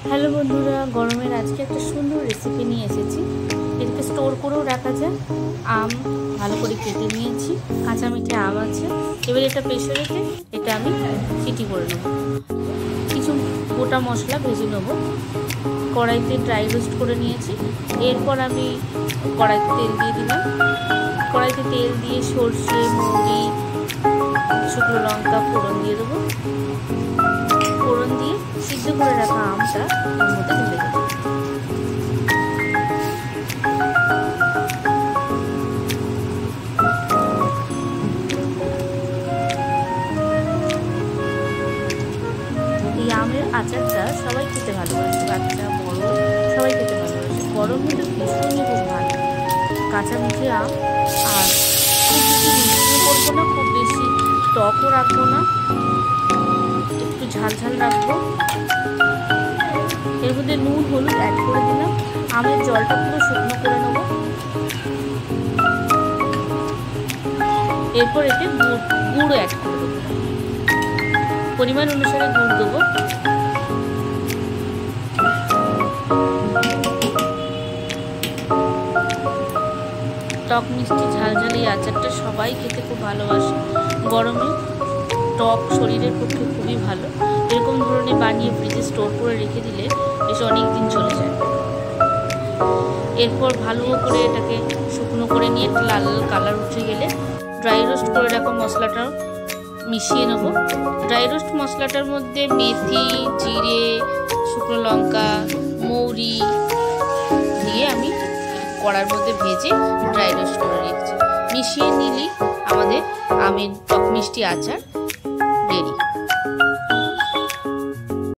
Hello বন্ধুরা, গরমের আজকে একটা সুন্দর রেসিপি নিয়ে এসেছি। এটাকে স্টোর করেও রাখা যায়। আম ভালো করে কেটে নিয়েছি, কাঁচা মিঠে আম আছে। এবার এটা প্রেসারেতে এটা আমি সিটি করে নেব। কিছু গোটা মশলা ভেজে নেব। কড়াইতে ড্রাই রোস্ট করে নিয়েছি। এরপর আমি কড়াইতে তেল দিয়ে দিলাম। কড়াইতে তেল দিয়ে সর্ষে, মৌরি, শুকনো লঙ্কা ফোড়ন দিয়ে দেবো। ফোড়ন দিয়ে সিদ্ধ করে রাখা আমটা ওর মধ্যে ঢেলে দেবো। এই আমের আচারটা সবাই খেতে ভালোবাসে, বাচ্চা বড় সবাই খেতে ভালোবাসে। গরমে তো ভীষণই খুব ভালো। কাঁচা মিঠে আম, আর খুব বেশি মিষ্টিও করবো না, খুব বেশি টকও রাখবো না, একটু ঝাল ঝাল রাখবো। এর মধ্যে নুন হলুদ অ্যাড করে দিলাম। আমের জলটা পুরো শুকনো করে নেব। এরপর এতে গুড় অ্যাড করে দেবো। পরিমাণ অনুসারে গুড় দেবো। টক মিষ্টি ঝাল ঝাল এই আচারটা সবাই খেতে খুব ভালোবাসে। গরমে টক শরীরের পক্ষে খুবই ভালো। এরকম ধরনের বানিয়ে ফ্রিজে স্টোর করে রেখে দিলে বেশ অনেক দিন চলে যায়। এরপর ভালো করে এটাকে শুকনো করে নিয়ে লাল লাল কালার উঠে গেলে ড্রাই রোস্ট করে রাখা মশলাটাও মিশিয়ে নেব। ড্রাই রোস্ট মশলাটার মধ্যে মেথি, জিরে, শুকনো লঙ্কা, মৌরি দিয়ে আমি কড়ার মধ্যে ভেজে ড্রাই রোস্ট করে রেখেছি। মিশিয়ে নিলেই আমাদের আমের টক মিষ্টি আচার রেডি।